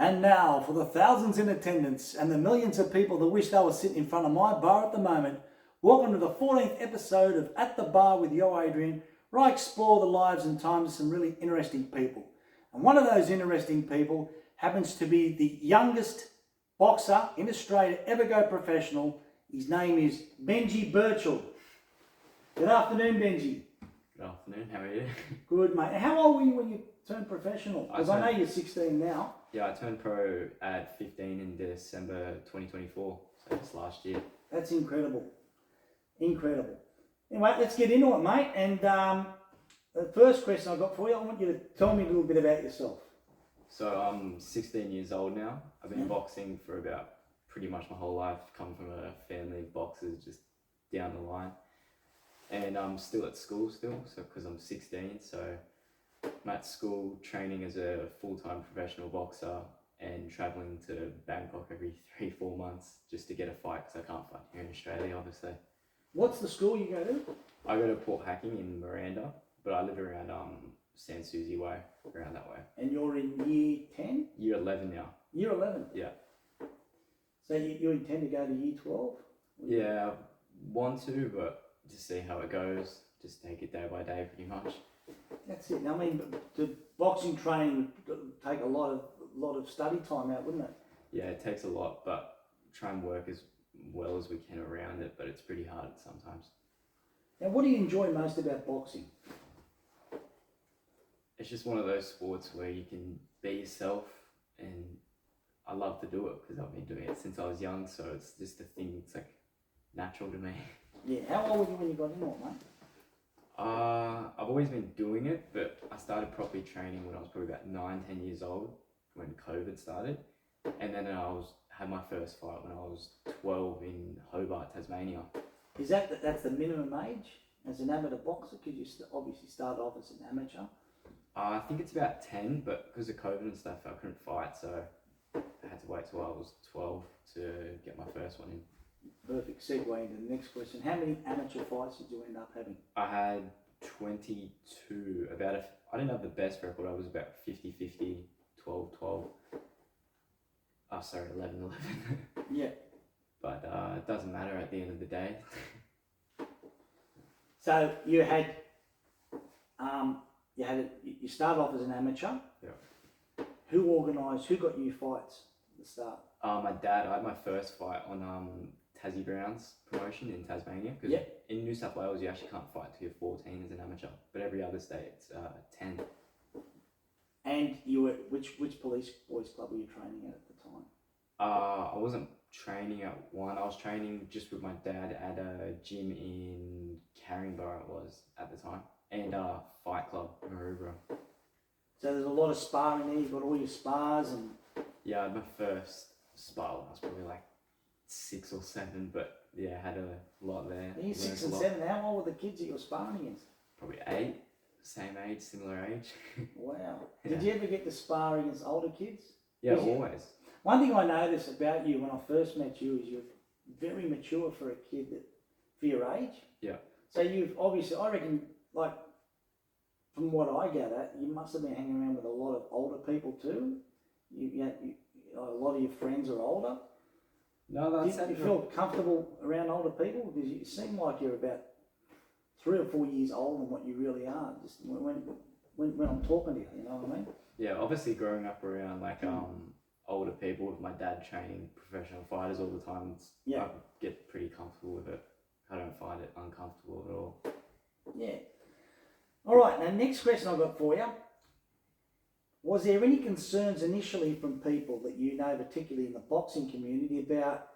And now, for the thousands in attendance and the millions of people that wish they were sitting in front of my bar at the moment, welcome to the 14th episode of At the Bar with Yo Adrian, where I explore the lives and times of some really interesting people. And one of those interesting people happens to be the youngest boxer in Australia to ever go professional. His name is Benji Birchell. Good afternoon, Benji. Good afternoon, how are you? Good, mate. How old were you when you turned professional? Because I know you're 16 now. Yeah, I turned pro at 15 in December 2024, so that's last year. That's incredible. Incredible. Anyway, let's get into it, mate. And the first question I've got for you, I want you to tell me a little bit about yourself. So I'm 16 years old now. I've been boxing for about pretty much my whole life. Come from a family of boxers just down the line. And I'm still at school so because I'm 16, so I'm at school training as a full-time professional boxer and travelling to Bangkok every 3-4 months just to get a fight because I can't fight here in Australia, obviously. What's the school you go to? I go to Port Hacking in Miranda, but I live around San Susie way, around that way. And you're in year 10? Year 11 now. Year 11? Yeah. So you intend to go to year 12? Yeah, I want to, but just see how it goes. Just take it day by day pretty much. That's it. I mean, the boxing training would take a lot of study time out, wouldn't it? Yeah, it takes a lot, but try and work as well as we can around it, but it's pretty hard sometimes. Now, what do you enjoy most about boxing? It's just one of those sports where you can be yourself, and I love to do it because I've been doing it since I was young, so it's just a thing, it's like natural to me. Yeah, how old were you when you got into it, mate? I've always been doing it, but I started properly training when I was probably about 9-10 years old when COVID started, and then had my first fight when I was 12 in Hobart, Tasmania. Is that's the minimum age as an amateur boxer? Because you obviously started off as an amateur. I think it's about 10, but because of COVID and stuff, I couldn't fight, so I had to wait till I was 12 to get my first one in. Perfect segue into the next question. How many amateur fights did you end up having? I had 22. I didn't have the best record. I was about 50-50, 12-12. Oh, sorry, 11-11. Yeah. But it doesn't matter at the end of the day. So you started off as an amateur. Yeah. Who got you fights at the start? My dad. I had my first fight on Tassie Browns promotion in Tasmania. Because in New South Wales, you actually can't fight till you're 14 as an amateur. But every other state, it's 10. And you were which police boys club were you training at the time? I wasn't training at one. I was training just with my dad at a gym in Caringborough, it was at the time, and Fight Club Maroubra. So there's a lot of sparring there. You've got all your spars and. Yeah, I had my first spar when I was probably like 6 or 7, but yeah, I had a lot there. You're 6 and 7. How old were the kids that you were sparring against? Probably 8, same age, similar age. Wow. Yeah. Did you ever get to spar against older kids? Yeah, always. One thing I noticed about you when I first met you is you're very mature for a kid for your age. Yeah. So you've obviously, I reckon, like, from what I gather, you must have been hanging around with a lot of older people too. A lot of your friends are older. No, that's Do you feel comfortable around older people? Because you seem like you're about 3 or 4 years older than what you really are. Just when I'm talking to you, you know what I mean? Yeah, obviously growing up around like older people with my dad training professional fighters all the time, I get pretty comfortable with it. I don't find it uncomfortable at all. Yeah. All right, now next question I've got for you. Was there any concerns initially from people that you know, particularly in the boxing community, about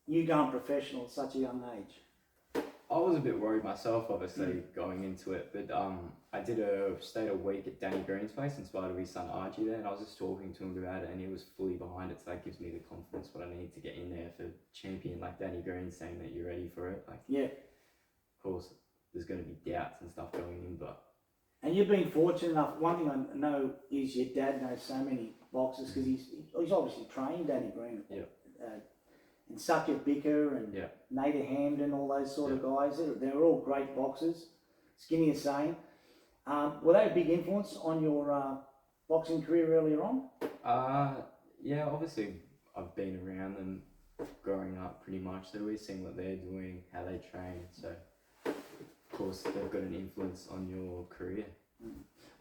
you going professional at such a young age? I was a bit worried myself, obviously, going into it, but I stayed a week at Danny Green's place in spite of his son Archie there, and I was just talking to him about it, and he was fully behind it, so that gives me the confidence what I need to get in there for champion like Danny Green, saying that you're ready for it. Like, yeah. Of course, there's going to be doubts and stuff going in, but. And you've been fortunate enough. One thing I know is your dad knows so many boxers because he's obviously trained Danny Green. Yeah. And Sakya Bicker and Nader Hamden, all those sort of guys. They're all great boxers. Skinny as same. Were they a big influence on your boxing career earlier on? Yeah, obviously I've been around them growing up pretty much, so we've seen what they're doing, how they train, so of course they've got an influence on your career.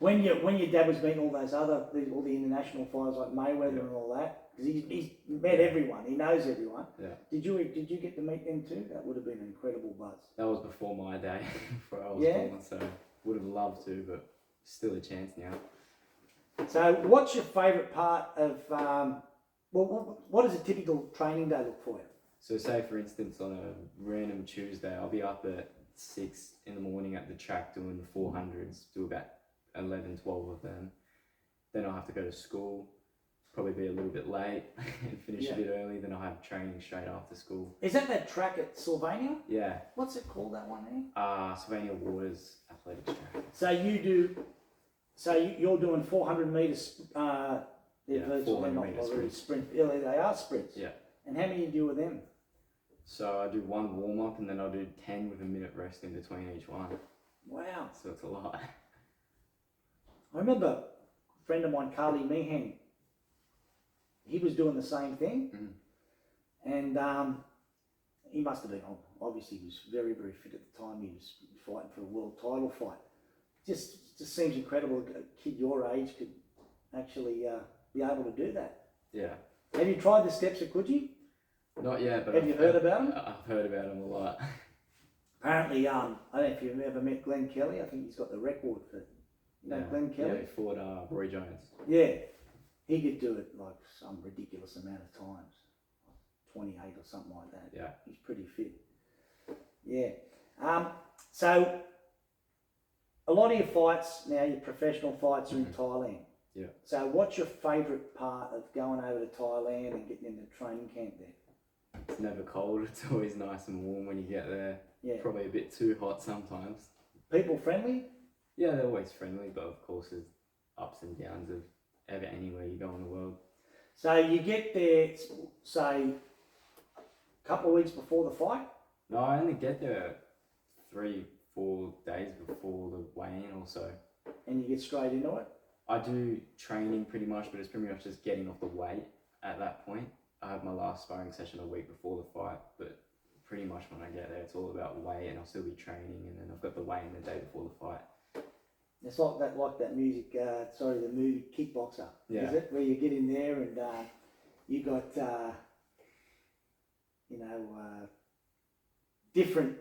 When your dad was beating all the international fighters like Mayweather and all that, because he's met everyone, he knows everyone. Yeah. Did you get to meet them too? That would have been an incredible buzz. That was before my day, before I was born, so would have loved to, but still a chance now. So, what's your favourite part of? What does a typical training day look for you? So, say for instance, on a random Tuesday, I'll be up at 6 in the morning at the track doing the 400s, do about 11, 12 of them. Then I'll have to go to school, probably be a little bit late and finish a bit early. Then I'll have training straight after school. Is that track at Sylvania? Yeah. What's it called, that one there? Sylvania Waters Athletics Track. So you're doing 400 metres. 400 metre sprints. Sprint. Yeah, they are sprints. Yeah. And how many do you do with them? So I do one warm up and then I'll do 10 with a minute rest in between each one. Wow. So it's a lot. I remember a friend of mine, Carly Meehan, he was doing the same thing. And he must have been, obviously he was very, very fit at the time. He was fighting for a world title fight. Just seems incredible a kid your age could actually be able to do that. Yeah. Have you tried the steps of Coogee? Not yet, but have you heard about them? I've heard about them a lot. Apparently, I don't know if you've ever met Glenn Kelly. I think he's got the record for, Glenn Kelly? Yeah, he fought Roy Jones. Yeah, he could do it like some ridiculous amount of times, like 28 or something like that. Yeah. He's pretty fit. Yeah. So, a lot of your fights now, your professional fights are in Thailand. Yeah. So what's your favourite part of going over to Thailand and getting into training camp there? It's never cold. It's always nice and warm when you get there. Yeah. Probably a bit too hot sometimes. People friendly? Yeah, they're always friendly, but of course there's ups and downs of anywhere you go in the world. So you get there, say, a couple of weeks before the fight? No, I only get there 3-4 days before the weigh-in or so. And you get straight into it? I do training pretty much, but it's pretty much just getting off the weight at that point. I have my last sparring session a week before the fight, but pretty much when I get there, it's all about weight, and I'll still be training, and then I've got the weigh-in the day before the fight. It's like that music, the movie Kickboxer, yeah. Is it? Where you get in there and you got, different.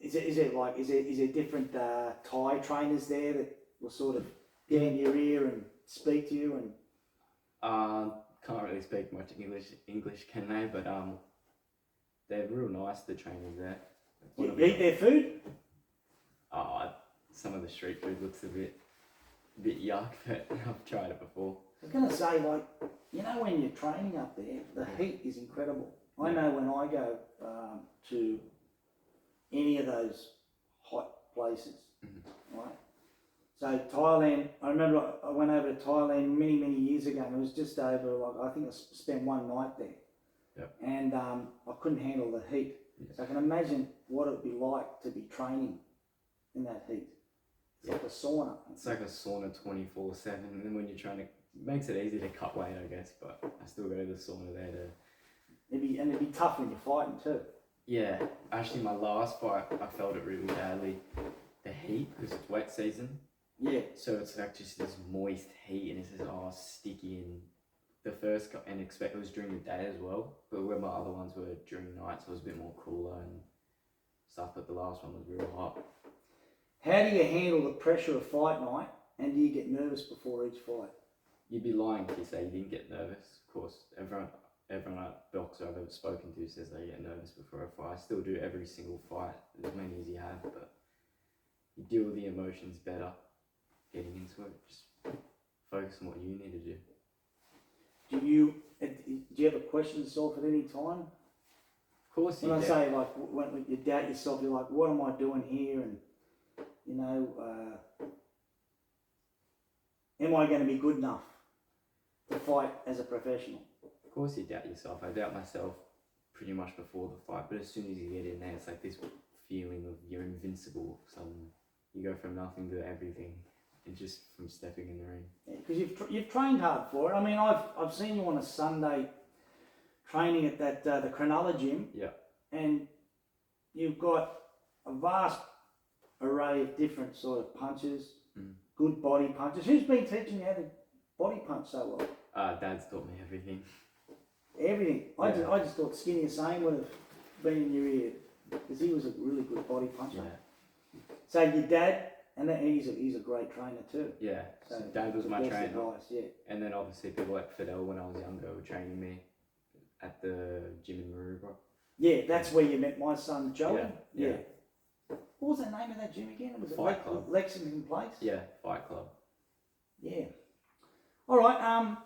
Is there different Thai trainers there that will sort of get in your ear and speak to you and? Can't really speak much English, can they? But they're real nice, the trainers there. You eat their food? Some of the street food looks a bit yuck, but I've tried it before. I was going to say, when you're training up there, the heat is incredible. I know when I go to any of those hot places, right? So Thailand, I remember I went over to Thailand many, many years ago, and it was just over, I think I spent one night there. Yep. And I couldn't handle the heat. So I can imagine what it would be like to be training in that heat. It's like a sauna. It's like a sauna 24/7, and then when you're trying to, it makes it easy to cut weight, I guess, but I still go to the sauna there to... It'd be tough when you're fighting too. Yeah, actually my last fight, I felt it really badly. The heat, because it's wet season. Yeah. So it's like just this moist heat, and it's just sticky, and the first, and it was during the day as well, but where my other ones were during night, so it was a bit more cooler and stuff, but the last one was real hot. How do you handle the pressure of fight night, and do you get nervous before each fight? You'd be lying if you say you didn't get nervous. Of course, everyone boxer I've ever spoken to says they get nervous before a fight. I still do every single fight, as many as you have, but you deal with the emotions better getting into it. Just focus on what you need to do. Do you ever question yourself at any time? Of course you do. When I say, when you doubt yourself, you're like, what am I doing here? And, am I going to be good enough to fight as a professional? Of course you doubt yourself. I doubt myself pretty much before the fight, but as soon as you get in there, it's like this feeling of you're invincible. You go from nothing to everything. and just from stepping in the ring. Because you've trained hard for it. I mean, I've seen you on a Sunday training at that the Cronulla gym. Yeah. And you've got a vast array of different sort of punches, good body punches. Who's been teaching you how to body punch so well? Dad's taught me everything. Everything. I Yeah. just thought Skinny Sane would have been in your ear because he was a really good body puncher. Yeah. So your dad, and he's a great trainer too. Yeah. So Dad was my trainer. And then obviously people like Fidel when I was younger were training me at the gym in Maroubra. Yeah, that's where you met my son Joey. Yeah. What was the name of that gym again? Was it Fight Club. Lexington Place? Yeah, Fight Club. Yeah. All right.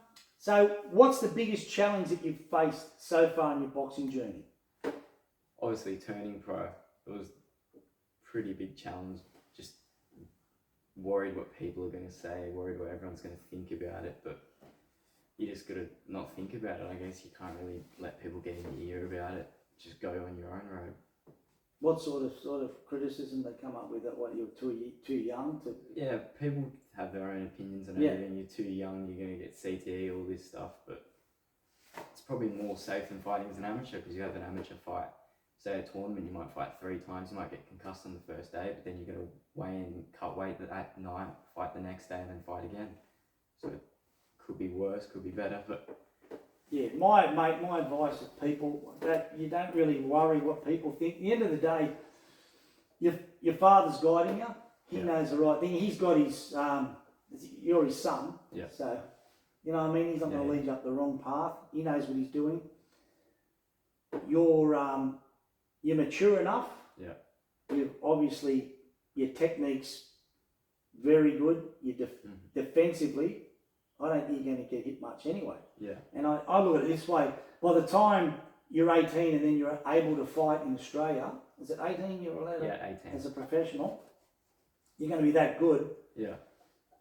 So what's the biggest challenge that you've faced so far in your boxing journey? Obviously turning pro, it was a pretty big challenge. Just worried what people are going to say, worried what everyone's going to think about it, but you just got to not think about it. I guess you can't really let people get in your ear about it. Just go on your own road. What sort of criticism they come up with that what you're too young to? Yeah, people have their own opinions and everything. You're too young, you're going to get CTE, all this stuff, but it's probably more safe than fighting as an amateur because you have an amateur fight. Say a tournament, you might fight 3 times, you might get concussed on the first day, but then you're going to weigh in, cut weight that night, fight the next day, and then fight again. So it could be worse, could be better, but... Yeah, my advice to people that you don't really worry what people think. At the end of the day, your father's guiding you. He knows the right thing. He's got his, you're his son. Yeah. So, you know what I mean? He's not going to lead you up the wrong path. He knows what he's doing. You're mature enough. Yeah. You've obviously, your technique's very good. You defensively, I don't think you're going to get hit much anyway. Yeah. And I look at it this way. By the time you're 18 and then you're able to fight in Australia, is it 18 you're allowed Yeah, 18. as a professional? You're going to be that good Yeah.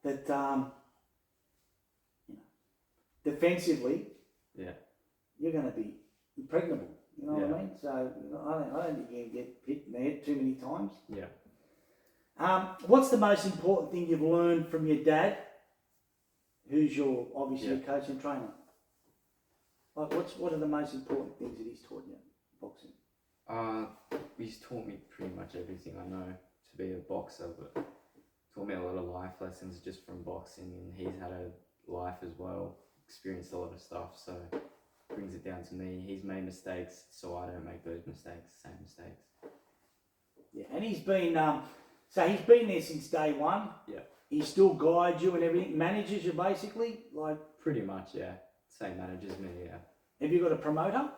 that, defensively, you're going to be impregnable. You know what I mean? So I don't think you can get hit in the head too many times. Yeah. What's the most important thing you've learned from your dad, who's your obviously your coach and trainer? Like, what are the most important things that he's taught you boxing? He's taught me pretty much everything I know to be a boxer, but taught me a lot of life lessons just from boxing, and he's had a life as well, experienced a lot of stuff, so brings it down to me. He's made mistakes, so I don't make those mistakes, same mistakes. Yeah, and he's been he's been there since day one. Yeah. He still guides you and everything, manages you basically, like. Pretty much, yeah. Same manages me, yeah. Have you got a promoter?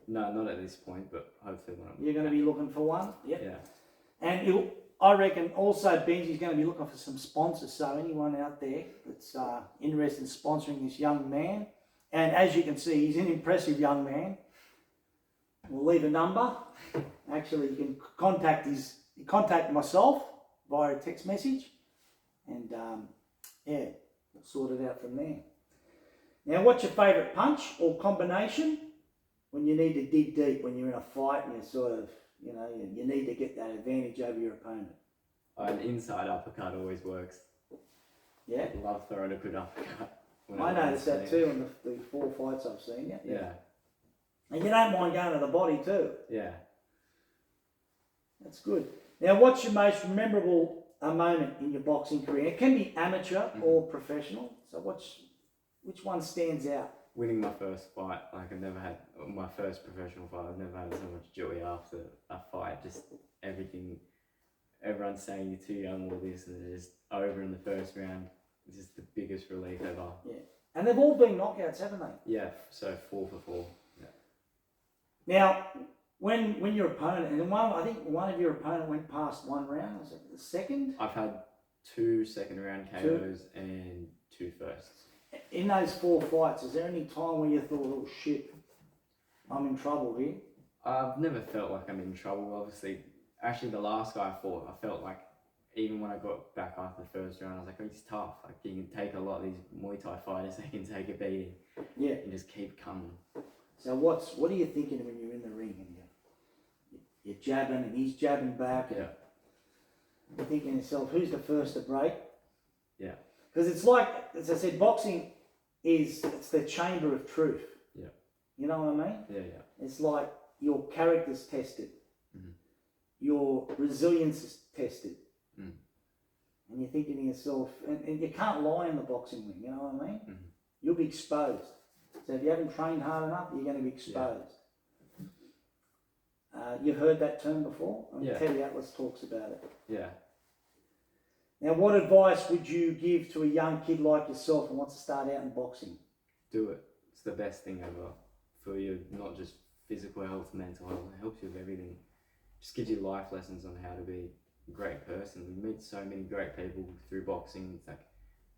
No, not at this point, but hopefully one. You're going to be looking for one? Yep. Yeah. And I reckon also Benji's going to be looking for some sponsors, so anyone out there that's interested in sponsoring this young man, and as you can see, he's an impressive young man. We'll leave a number. Actually, you can contact myself via a text message, and we'll sort it out from there. Now, what's your favourite punch or combination when you need to dig deep, when you're in a fight and you're sort of, you need to get that advantage over your opponent? An inside uppercut always works. Yeah? I love throwing a good uppercut. I noticed that too in the 4 fights I've seen you. Yeah. And you don't mind going to the body too. Yeah. That's good. Now, what's your most memorable moment in your boxing career? It can be amateur or professional. So which one stands out? Winning my first fight, like I've never had my first professional fight. I've never had so much joy after a fight. Just everything. Everyone's saying you're too young, all this, and it's just over in the first round. It's just the biggest relief ever. Yeah, and they've all been knockouts, haven't they? Yeah. So 4 for 4. Yeah. Now, when your opponent, and I think one of your opponent went past 1 round. Was it the second? I've had 2 second round KOs and 2 firsts. In those 4 fights, is there any time where you thought, oh shit, I'm in trouble here? I've never felt like I'm in trouble, obviously. Actually, the last guy I fought, I felt like, even when I got back after the first round, I was like, oh, he's tough. Like, you can take a lot of these Muay Thai fighters, they can take a beating. Yeah. And just keep coming. So what are you thinking when you're in the ring and you're jabbing and he's jabbing back? Yeah. You're thinking to yourself, who's the first to break? Yeah. Because it's like, as I said, boxing it's the chamber of truth. Yeah. You know what I mean? Yeah, yeah. It's like your character's tested. Mm-hmm. Your resilience is tested. Mm. And you're thinking to yourself, and you can't lie in the boxing ring, you know what I mean? Mm-hmm. You'll be exposed. So if you haven't trained hard enough, you're going to be exposed. You've heard that term before? Teddy Atlas talks about it. Yeah. Now, what advice would you give to a young kid like yourself who wants to start out in boxing? Do it. It's the best thing ever for you, not just physical health, mental health. It helps you with everything. Just gives you life lessons on how to be a great person. We meet so many great people through boxing. It's like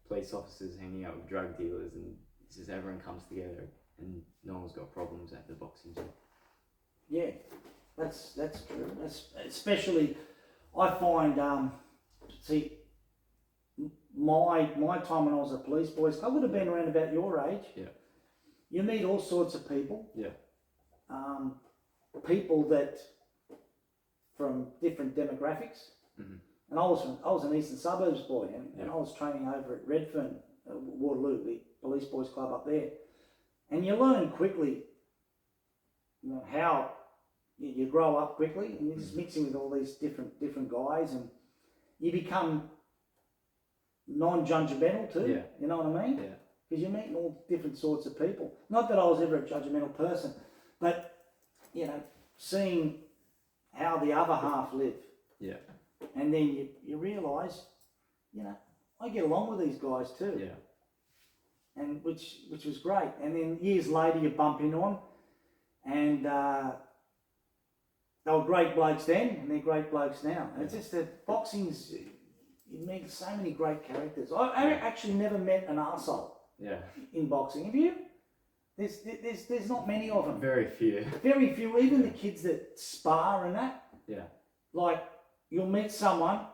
police officers hanging out with drug dealers, and it's just everyone comes together, and no one's got problems at the boxing gym. Yeah, that's true. Especially, I find, my time when I was a police boy, I would have been around about your age. Yeah. You meet all sorts of people. Yeah. People that from different demographics. Mm-hmm. And I was an Eastern Suburbs boy, and I was training over at Redfern, Waterloo, the police boys club up there. And you learn quickly, how you grow up quickly, and you're just mixing with all these different guys, and you become non-judgmental too. Yeah. You know what I mean? Yeah. Because you're meeting all different sorts of people. Not that I was ever a judgmental person, but seeing how the other half live. Yeah. And then you realise, I get along with these guys too. Yeah. And which was great. And then years later you bump into them, and they were great blokes then, and they're great blokes now. And it's just that boxing's, you meet so many great characters. I actually never met an arsehole in boxing. Have you? There's not many of them. Very few. Very few. Even the kids that spar and that. Yeah. Like, you'll meet someone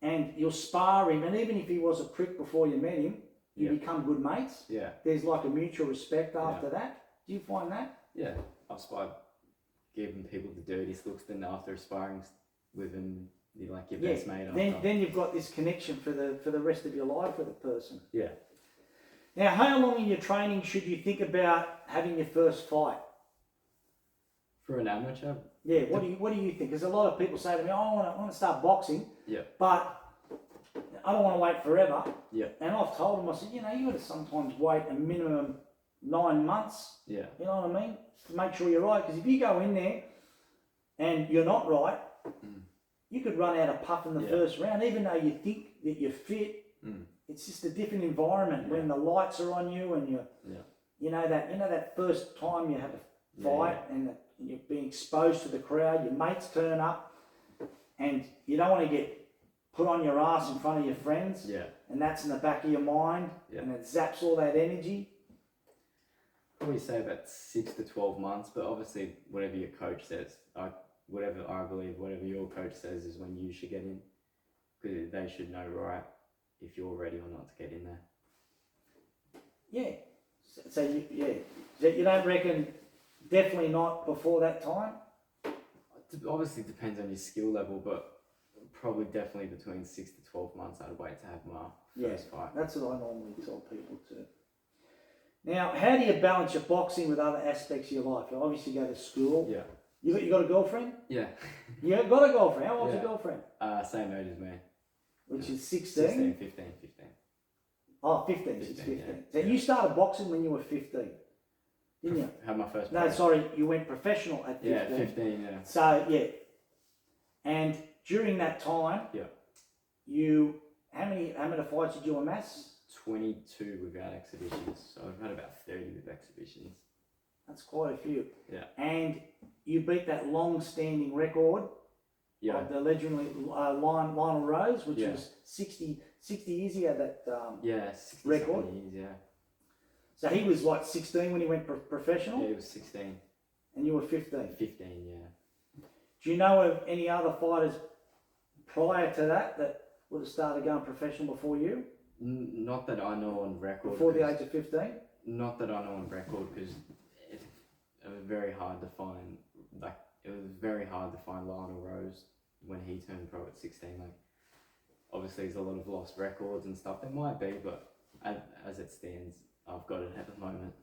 and you'll spar him, and even if he was a prick before you met him, you become good mates. Yeah. There's like a mutual respect after that. Do you find that? Yeah. I've sparred, giving people the dirtiest looks, then after sparring with them, you're like your best mate after. Then you've got this connection for the rest of your life with the person. Yeah. Now, how long in your training should you think about having your first fight? For an amateur? Yeah, what do you think? Because a lot of people say to me, I want to start boxing, but I don't want to wait forever. Yeah. And I've told them, I said, you got to sometimes wait a minimum 9 months. Yeah. You know what I mean? To make sure you're right. Because if you go in there and you're not right, you could run out of puff in the first round, even though you think that you're fit. It's just a different environment when the lights are on you, and that first time you have a fight and you're being exposed to the crowd, your mates turn up, and you don't want to get put on your ass in front of your friends, and that's in the back of your mind, and it zaps all that energy. Probably say about 6 to 12 months, but obviously whatever your coach says, whatever your coach says is when you should get in, because they should know if you're ready or not to get in there. Yeah. So you don't reckon, definitely not before that time? Obviously depends on your skill level, but probably definitely between 6 to 12 months I'd wait to have my first fight. That's what I normally tell people too. Now, how do you balance your boxing with other aspects of your life? You obviously go to school. Yeah. You got a girlfriend? Yeah. You got a girlfriend? How old's your girlfriend? Same age as me. Which is 16? 16, 15. Oh, 15. She's 15. Yeah. So you started boxing when you were 15, didn't you? Had my first. No, sorry, you went professional at 15. Yeah, 15. Yeah. So and during that time, how many amateur fights did you amass? 22 without exhibitions. So I've had about 30 with exhibitions. That's quite a few. Yeah. And you beat that long-standing record. Yeah. Of the legendary Lionel Rose, which was 60 years he had that 60 record. Years, yeah. So he was what, 16 when he went professional? Yeah, he was 16. And you were 15? 15, yeah. Do you know of any other fighters prior to that would have started going professional before you? Not that I know on record. Before the age of 15? Not that I know on record, because it was very hard to find. It was very hard to find Lionel Rose when he turned pro at 16. obviously there's a lot of lost records and stuff. There might be, but as it stands, I've got it at the moment.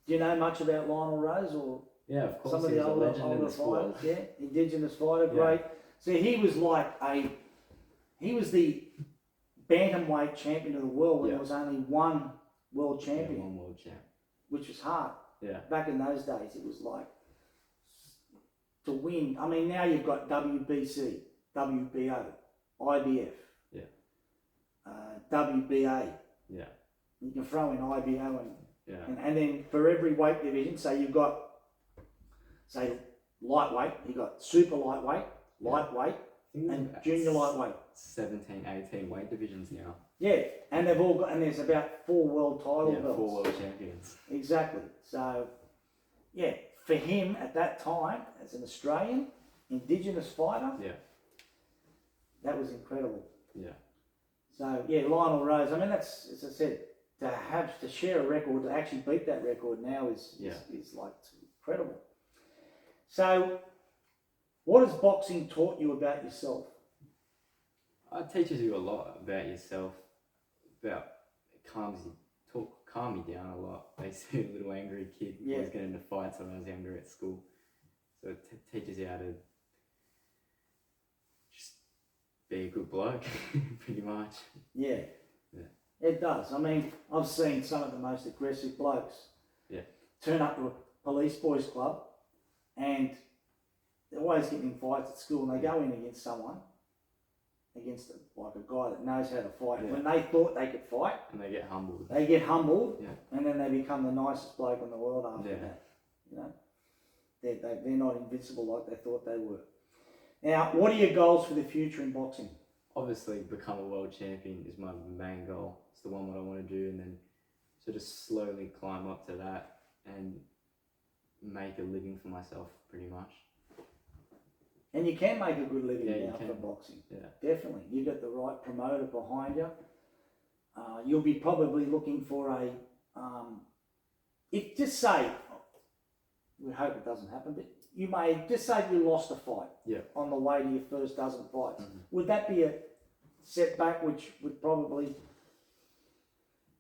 Do you know much about Lionel Rose or Yeah, of course. some of the older fighters? Yeah, Indigenous fighter, great. So he was he was the Bantamweight champion of the world when there was only one world champion. Yeah, one world champ. Which was hard. Yeah. Back in those days, it was like to win. I mean, now you've got WBC, WBO, IBF, WBA. Yeah. You can throw in IBO and then for every weight division, so you've got, say, lightweight, you've got super lightweight, lightweight, and junior lightweight. 17, 18 weight divisions now. Yeah, and they've all got, and there's about 4 world title belts. 4 world champions. Exactly. So, yeah, for him at that time, as an Australian Indigenous fighter, that was incredible. Yeah. So, yeah, Lionel Rose, I mean, that's, as I said, to share a record, to actually beat that record now is like, it's incredible. So, what has boxing taught you about yourself? It teaches you a lot about yourself, about calm me down a lot. I used to be a little angry kid, always getting into fights when I was younger at school. So it teaches you how to just be a good bloke, pretty much. Yeah. It does. I mean, I've seen some of the most aggressive blokes turn up to a police boys club and they're always getting in fights at school and they go in against someone, against like a guy that knows how to fight. When they thought they could fight, and they get humbled. And then they become the nicest bloke in the world after that. You know, they're not invincible like they thought they were. Now, what are your goals for the future in boxing? Obviously, become a world champion is my main goal. It's the one what I want to do, and then sort of slowly climb up to that and make a living for myself, pretty much. And you can make a good living now for boxing. Yeah, definitely. You got the right promoter behind you. You'll be probably looking for a. Just say, we hope it doesn't happen, but you may just say you lost a fight on the way to your first dozen fights. Mm-hmm. Would that be a setback which would probably,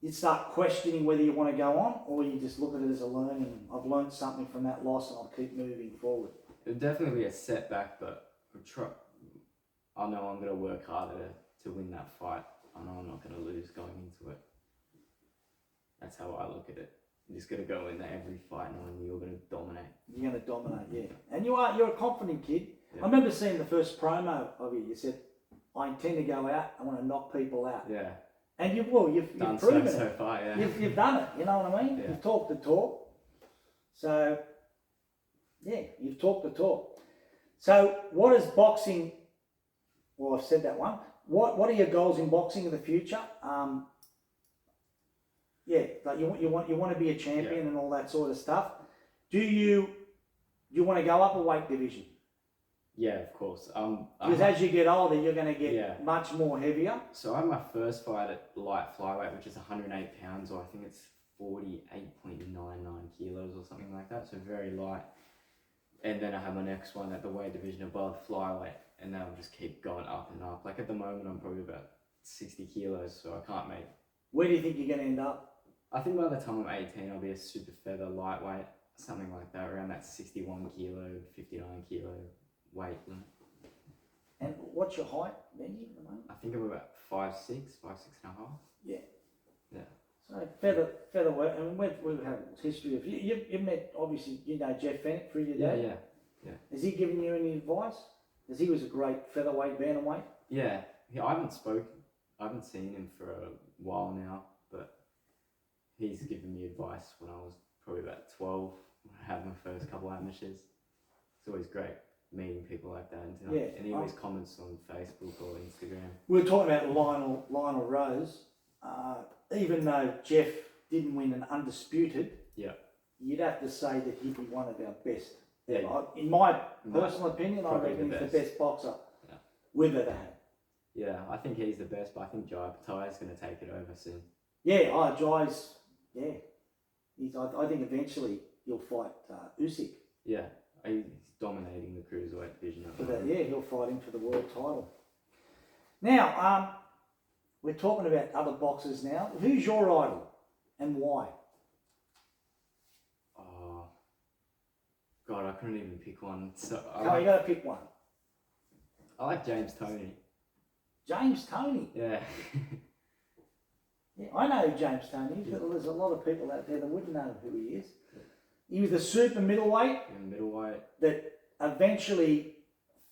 you'd start questioning whether you want to go on, or you just look at it as a learning, I've learned something from that loss and I'll keep moving forward? It would definitely be a setback, but I know I'm going to work harder to win that fight. I know I'm not going to lose going into it. That's how I look at it. You're just going to go in there every fight knowing you're going to dominate. You're going to dominate, yeah. And you're a confident kid. Yeah. I remember seeing the first promo of you. You said, I intend to go out, I want to knock people out. Yeah. And you've proven it. So far, yeah. You've done it, you know what I mean? Yeah. You've talked the talk. So, yeah, you've talked the talk. So, what is boxing? Well, I've said that one. What are your goals in boxing in the future? Like you want to be a champion and all that sort of stuff. Do you want to go up a weight division? Yeah, of course. Because as you get older, you're going to get much more heavier. So I had my first fight at light flyweight, which is 108 pounds, or I think it's 48.99 kilos or something like that. So very light. And then I had my next one at the weight division above flyweight, and that'll just keep going up and up. Like at the moment, I'm probably about 60 kilos, so I can't make. Where do you think you're going to end up? I think by the time I'm 18, I'll be a super feather lightweight, something like that, around that 61 kilo, 59 kilo weight limit. And what's your height, Benji, at the moment? I think I'm about 5'6", 5'6 and a half. Yeah. Yeah. So featherweight, and we've had history of you've met, obviously, you know Jeff Fennick through your dad. Yeah. Has he given you any advice? Because he was a great featherweight, bantamweight. Yeah. I haven't seen him for a while now, but he's given me advice when I was probably about 12, when I had my first couple of amateurs. It's always great meeting people like that, and he always comments on Facebook or Instagram. We were talking about Lionel Rose. Even though Jeff didn't win an undisputed, you'd have to say that he'd be one of our best. Yeah. In my personal opinion, I reckon he's the best boxer we've ever had. Yeah, I think he's the best, but I think Jai Patai's going to take it over soon. Yeah, Jai's, I think eventually he'll fight Usyk. Yeah, he's dominating the cruiserweight division. He'll fight him for the world title. Now, we're talking about other boxers now. Who's your idol and why? Oh, God, I couldn't even pick one. So You got to pick one. I like James Toney. James Toney. Yeah. Yeah, I know who James Toney is, but there's a lot of people out there that wouldn't know who he is. He was the super middleweight that eventually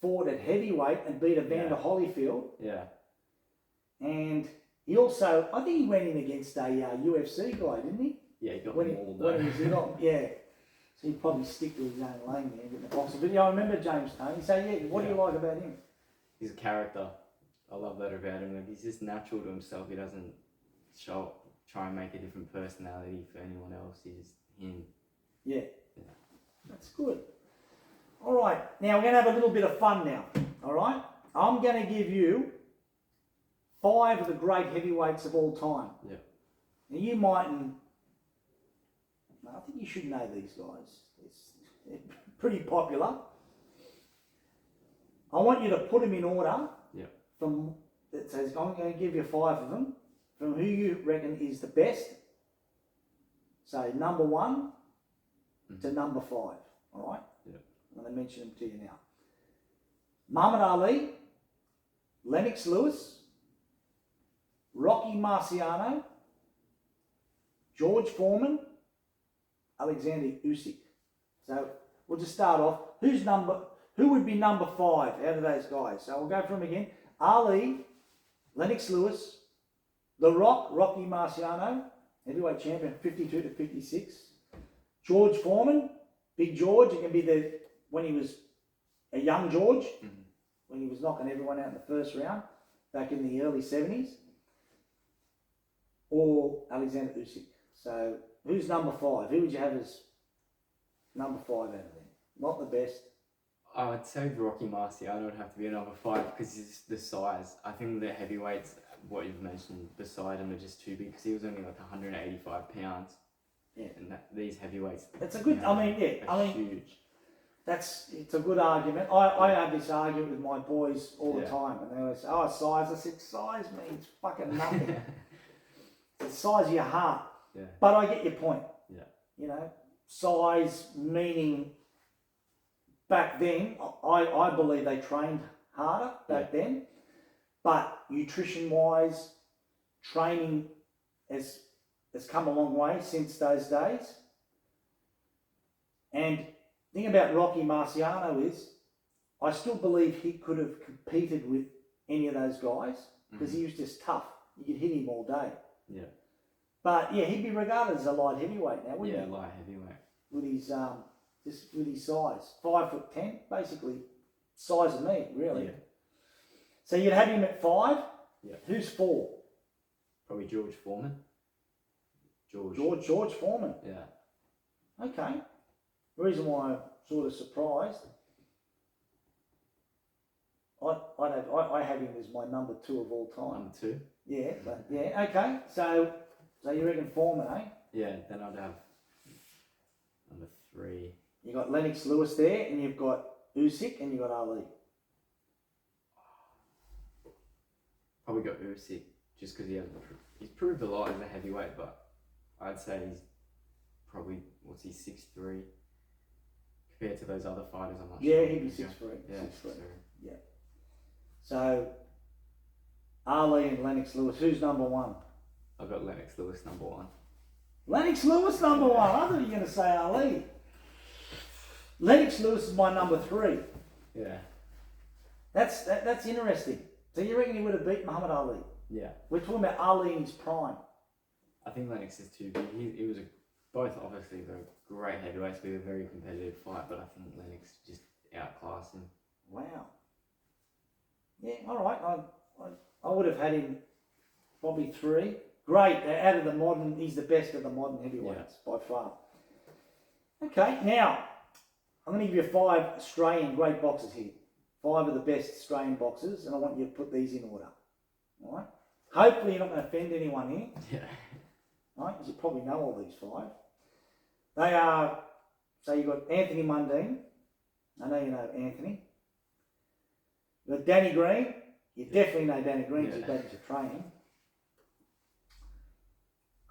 fought at heavyweight and beat Evander Holyfield. Yeah. And he also, I think he went in against a UFC guy, didn't he? Yeah, he got when mauled though. Yeah. So he'd probably stick to his own lane there in the boxing. But yeah, I remember James Toney. So yeah, what do you like about him? He's a character. I love that about him. Like, he's just natural to himself. He doesn't try and make a different personality for anyone else. He's him. Yeah. That's good. All right. Now we're going to have a little bit of fun now. All right. I'm going to give you 5 of the great heavyweights of all time. Yeah. Now you mightn't. I think you should know these guys. They're pretty popular. I want you to put them in order. Yeah. From it says I'm going to give you 5 of them. From who you reckon is the best. So number 1 to number 5. All right? Yeah. I'm going to mention them to you now. Muhammad Ali, Lennox Lewis, Rocky Marciano, George Foreman, Alexander Usyk. So we'll just start off. Who would be number 5 out of those guys? So we'll go from again. Ali, Lennox Lewis, The Rock, Rocky Marciano, heavyweight champion, 52 to 56. George Foreman, Big George. It can be when he was a young George, when he was knocking everyone out in the first round, back in the early 70s. Or Alexander Usyk. So who's number 5? Who would you have as number 5 out of them? Not the best. I would say Rocky Marciano would have to be a number 5 because he's the size. I think the heavyweights, what you've mentioned beside him, are just too big because he was only like 185 pounds. Yeah. And these heavyweights. It's a good. Huge. It's a good argument. I have this argument with my boys all the time, and they always say, "Oh, size." I said, "Size means fucking nothing. It's the size of your heart." Yeah. But I get your point. Yeah. You know, size meaning back then. I believe they trained harder back then, but nutrition-wise, training has come a long way since those days. And the thing about Rocky Marciano is, I still believe he could have competed with any of those guys because he was just tough. You could hit him all day. Yeah. But yeah, he'd be regarded as a light heavyweight now, wouldn't he? Yeah, light heavyweight. With his just with his size, 5'10", basically size of me, really. Yeah. So you'd have him at 5. Yeah. Who's 4? Probably George Foreman. George Foreman. Yeah. Okay. The reason why I'm sort of surprised, I have him as my number 2 of all time. Number 2. Yeah, but yeah, okay. So you reckon Foreman, eh? Yeah. Then I'd have number 3. You got Lennox Lewis there, and you've got Usyk, and you've got Ali. Probably got Usyk just because he's proved a lot as a heavyweight, but I'd say he's probably 6'3" compared to those other fighters. I'm not sure. Yeah, he'd be 6'3". Yeah, 6'3". Yeah. So Ali and Lennox Lewis, who's number 1? I've got Lennox Lewis number 1. Lennox Lewis number 1. I thought you were going to say Ali. Lennox Lewis is my number 3. Yeah. That's interesting. So you reckon he would have beat Muhammad Ali? Yeah. We're talking about Ali in his prime. I think Lennox is too big. He was both obviously they're great heavyweights with a very competitive fight, but I think Lennox just outclassed him. Wow. Yeah, all right. I would have had him probably 3. Great. Out of the modern, he's the best of the modern heavyweights by far. Okay, now I'm going to give you 5 Australian great boxers here. 5 of the best Australian boxers, and I want you to put these in order. All right. Hopefully, you're not going to offend anyone here. Yeah. All right, because you probably know all these 5. They are. So you've got Anthony Mundine. I know you know Anthony. You've got Danny Green. You definitely know Danny Green because he's back into training.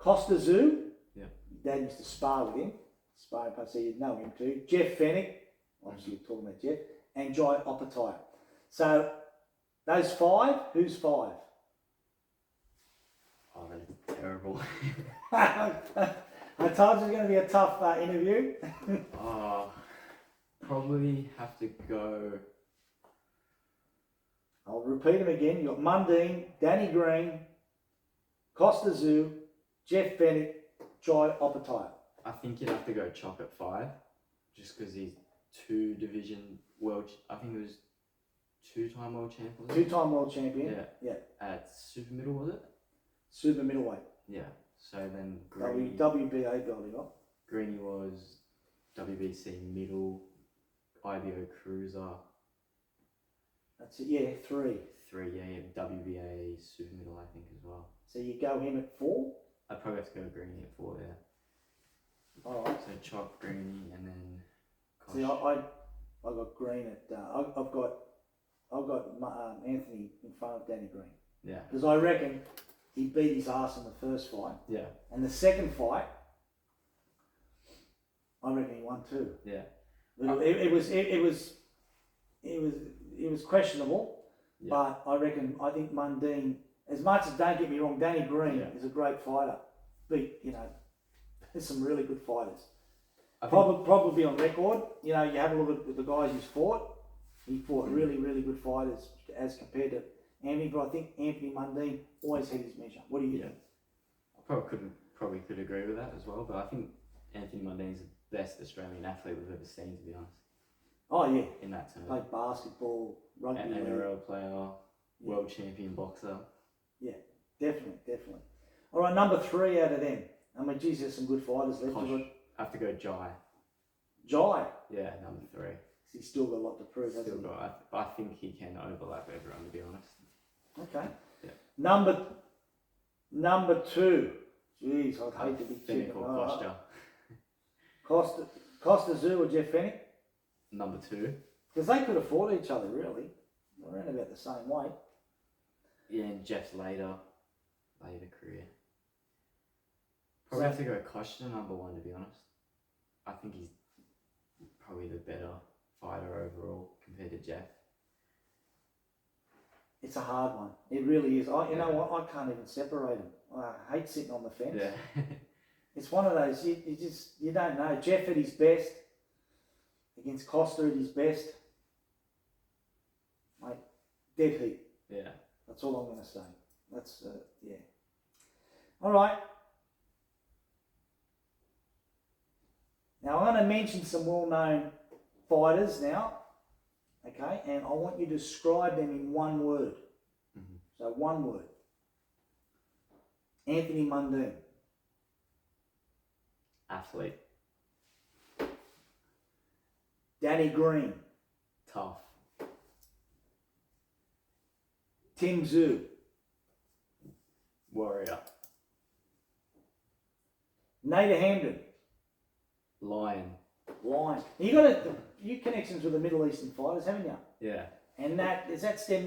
Costa Zoo. Yeah. Dad used to spar with him. Sparring partner, so you'd know him too. Jeff Fennick. Obviously, you're talking about Jeff. And Jai Opataya. So, those 5, who's 5? Oh, that's terrible. I told you it's going to be a tough interview. Probably have to go. I'll repeat them again. You've got Mundine, Danny Green, Costa Zoo, Jeff Fennick, Jai Opataya. I think you'd have to go Chop at 5, just because he's 2-division world. I think it was 2-time world champion. 2-time world champion. Yeah. At super middle, was it? Super middleweight. Yeah. So then Greeny, WBA belt he got. Greeny was WBC middle, IBO cruiser. That's it. Yeah, 3. 3, yeah. WBA super middle, I think as well. So you go him at 4. I'd probably have to go Greeny at 4 there. All right. So Chop, Greeny, and then. See, I got Green at. I've got Anthony in front of Danny Green. Yeah. Because I reckon he beat his ass in the first fight. Yeah. And the second fight, I reckon he won too. Yeah. It was questionable, Yeah. but I think Mundine, as much as, don't get me wrong, Danny Green is a great fighter. There's some really good fighters. Probably on record, you have a look at the guys he's fought. He fought really, really good fighters as compared to Anthony, but I think Anthony Mundine always had his measure. What do you think? I probably could agree with that as well, but I think Anthony Mundine's the best Australian athlete we've ever seen, to be honest. Oh yeah. In that term. Played basketball, rugby. An NRL player, world champion boxer. Yeah, definitely. All right, number 3 out of them. I mean, geez, there's some good fighters left. I have to go Jai. Jai? Yeah, number 3. He's still got a lot to prove, hasn't he? I think he can overlap everyone, to be honest. Okay. Yeah. Number 2. Jeez, I'd hate to be Fennick or Costa. Costa Zoo or Jeff Fennick? Number 2. Because they could afford each other, really. They're around about the same weight. Yeah, and Jeff's later career. Probably have to go Costa number 1, to be honest. I think he's probably the better fighter overall compared to Jeff. It's a hard one. It really is. You know what? I can't even separate them. I hate sitting on the fence. Yeah. It's one of those, you don't know. Jeff at his best against Costa at his best. Mate, dead heat. Yeah. That's all I'm going to say. That's, yeah. All right. Now I'm going to mention some well-known fighters now. Okay, and I want you to describe them in one word. Mm-hmm. So one word. Anthony Mundine. Athlete. Danny Green. Tough. Tim Zhu. Warrior. Nader Hamden. Lion. You connections with the Middle Eastern fighters, haven't you? Yeah. And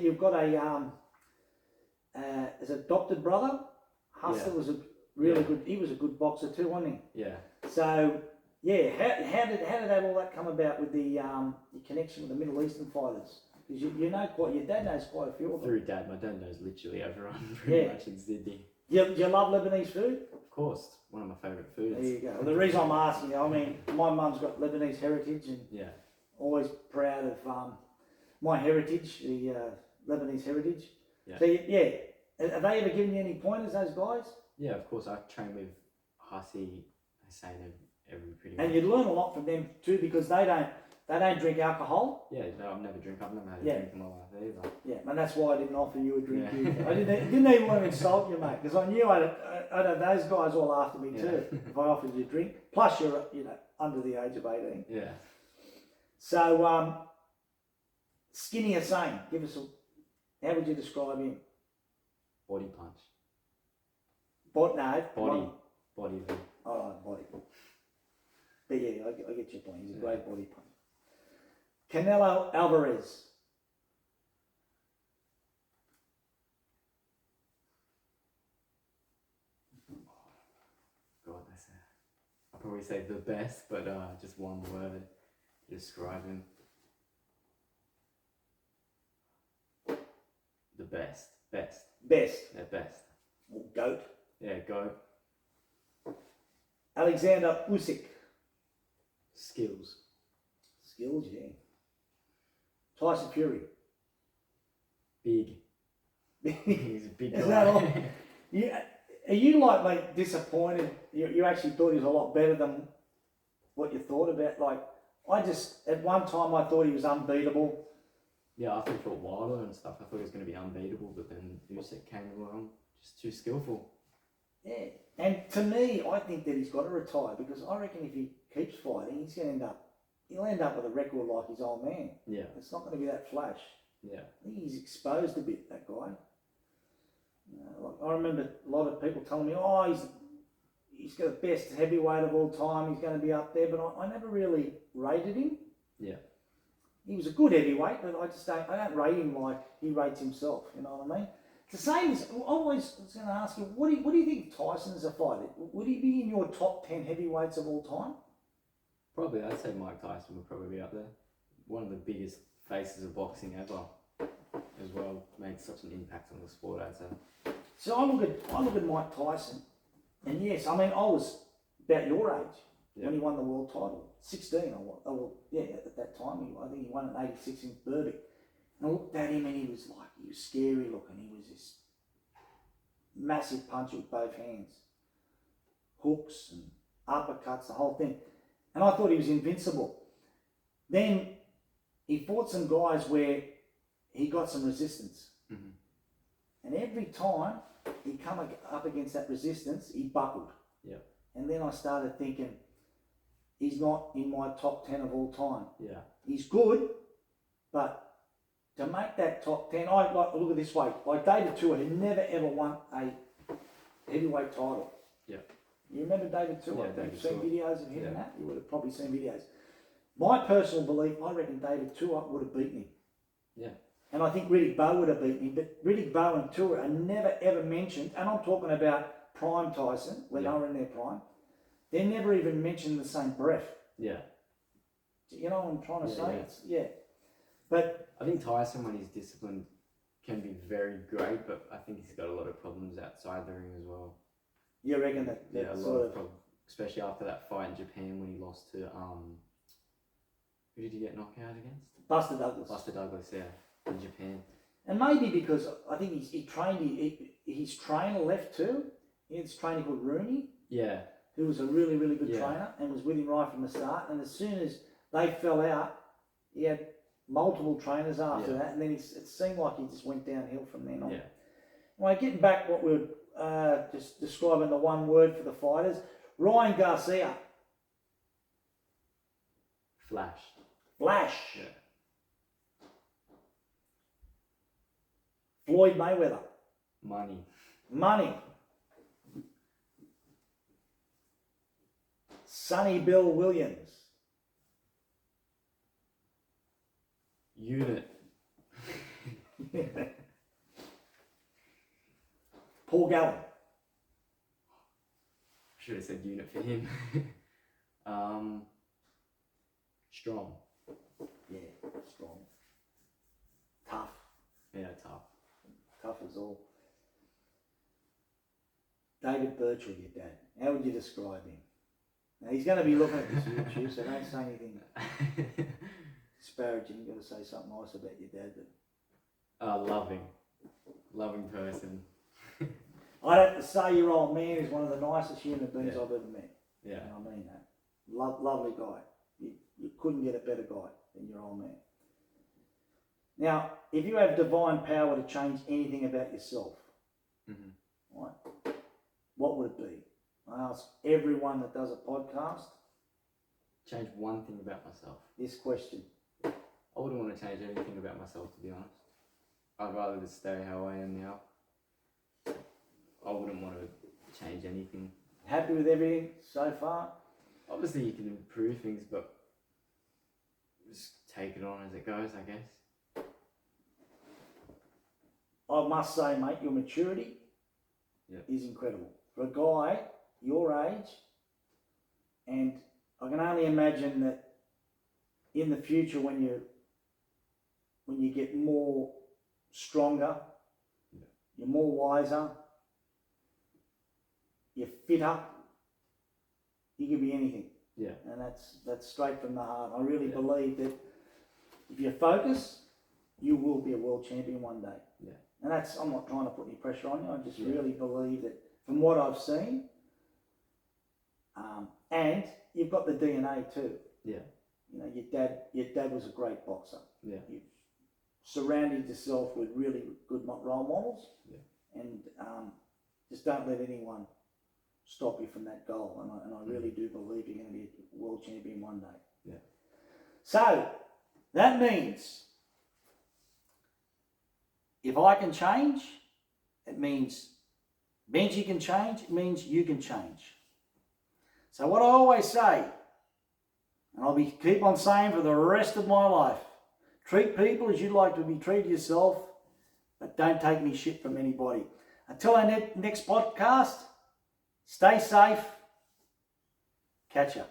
you've got his adopted brother. Hustler was a really good. He was a good boxer too, wasn't he? Yeah. So yeah, how did all that come about with the your connection with the Middle Eastern fighters? Because your dad knows quite a few of them. Through Dad, my dad knows literally everyone pretty much in Sydney. You love Lebanese food? Of course, one of my favourite foods. There you go. Well, the reason I'm asking you, I mean, my mum's got Lebanese heritage and always proud of my heritage, the Lebanese heritage. Yeah. So have they ever given you any pointers, those guys? Yeah, of course. I train with Hassi, Hussein, every pretty much. And you'd learn a lot from them too, because they don't drink alcohol. Yeah, no, I've never had a drink in my life either. Yeah, and that's why I didn't offer you a drink Yeah. either. I didn't even want to insult you, mate, because I knew I'd have those guys all after me too if I offered you a drink. Plus, you're under the age of 18. Yeah. So, Skinny Hussein, how would you describe him? Body punch. Body. Body. Oh, body. But yeah, I get your point. He's a great body punch. Canelo Alvarez. probably say the best, but just one word to describe him. The best. Best. Yeah, best. Or GOAT. Yeah, go. Alexander Usyk. Skills. Skills, yeah. Tyson Fury. Big. He's a big guy. Is that all? Are you like mate, disappointed? You actually thought he was a lot better than what you thought about? Like, I just, at one time I thought he was unbeatable. Yeah, I think for Wilder and stuff, I thought he was going to be unbeatable, but then Usyk came along, just too skillful. Yeah, and to me, I think that he's got to retire because I reckon if he keeps fighting, he'll end up with a record like his old man. Yeah. It's not going to be that flash. Yeah. I think he's exposed a bit, that guy. Like I remember a lot of people telling me, oh, he's got the best heavyweight of all time, he's going to be up there, but I never really rated him. Yeah. He was a good heavyweight, but I don't rate him like he rates himself, you know what I mean? It's the same as, I always was going to ask you, what do you think of Tyson as a fighter? Would he be in your top 10 heavyweights of all time? Probably, I'd say Mike Tyson would probably be up there. One of the biggest faces of boxing ever as well. Made such an impact on the sport, I'd say. So I look at Mike Tyson, and yes, I mean, I was about your age when he won the world title. 16, at that time, I think he won in 86 in Berbick. And I looked at him and he was scary looking. He was this massive puncher with both hands. Hooks and uppercuts, the whole thing. And I thought he was invincible. Then he fought some guys where he got some resistance. Mm-hmm. And every time he come up against that resistance, he buckled. Yeah. And then I started thinking, he's not in my top 10 of all time. Yeah. He's good, but to make that top 10, I like to look at it this way. Like David Tua, he never ever won a heavyweight title. Yeah. You remember David Tua? Yeah, You've seen videos of him and Yeah. that? You would have probably seen videos. My personal belief, I reckon David Tua would have beaten him. Yeah. And I think Riddick Bowe would have beaten him, but Riddick Bowe and Tua are never ever mentioned, and I'm talking about prime Tyson, when they were in their prime. They're never even mentioned in the same breath. Yeah. You know what I'm trying to say? Yeah. But I think Tyson, when he's disciplined, can be very great, but I think he's got a lot of problems outside the ring as well. you reckon that A lot of problems, especially after that fight in Japan when he lost to who did he get knocked out against? Buster Douglas. Buster Douglas, yeah, in Japan. And maybe because I think his trainer left too. He had this trainer called Rooney. Yeah. Who was a really, really good trainer and was with him right from the start. And as soon as they fell out, he had multiple trainers after that. And then it seemed like he just went downhill from then on. Yeah. Well, getting back what we were just describing the one word for the fighters, Ryan Garcia. Flash. Flash. Yeah. Floyd Mayweather. Money. Sonny Bill Williams. Unit. Paul Gallen. Should have said unit for him. Strong. Yeah, strong. Tough. Yeah, tough. Tough as all. David Birchell, your dad. How would you describe him? Now, he's going to be looking at this YouTube, so don't say anything disparaging. You've got to say something nice about your dad. But Loving person. I'd have to say your old man is one of the nicest human beings I've ever met. Yeah. And I mean that. Lovely guy. You couldn't get a better guy than your old man. Now, if you have divine power to change anything about yourself, right, what would it be? I ask everyone that does a podcast. Change one thing about myself. This question. I wouldn't want to change anything about myself, to be honest. I'd rather just stay how I am now. I wouldn't want to change anything. Happy with everything so far? Obviously, you can improve things, but just take it on as it goes, I guess. I must say, mate, your maturity is incredible. For a guy your age, And I can only imagine that in the future when you get more stronger, you're more wiser, you're fitter, you can be anything. Yeah. And that's straight from the heart. I really believe that if you focus, you will be a world champion one day. Yeah. And I'm not trying to put any pressure on you. I just really believe that from what I've seen, and you've got the DNA too. Yeah. You know, your dad was a great boxer. Yeah. You've surrounded yourself with really good role models. Yeah. And just don't let anyone stop you from that goal. And I really do believe you're going to be a world champion one day. Yeah. So that means if I can change, it means Benji can change, it means you can change. So what I always say, and I'll keep on saying for the rest of my life, treat people as you'd like to be treated yourself, but don't take any shit from anybody. Until our next podcast, stay safe. Catch ya.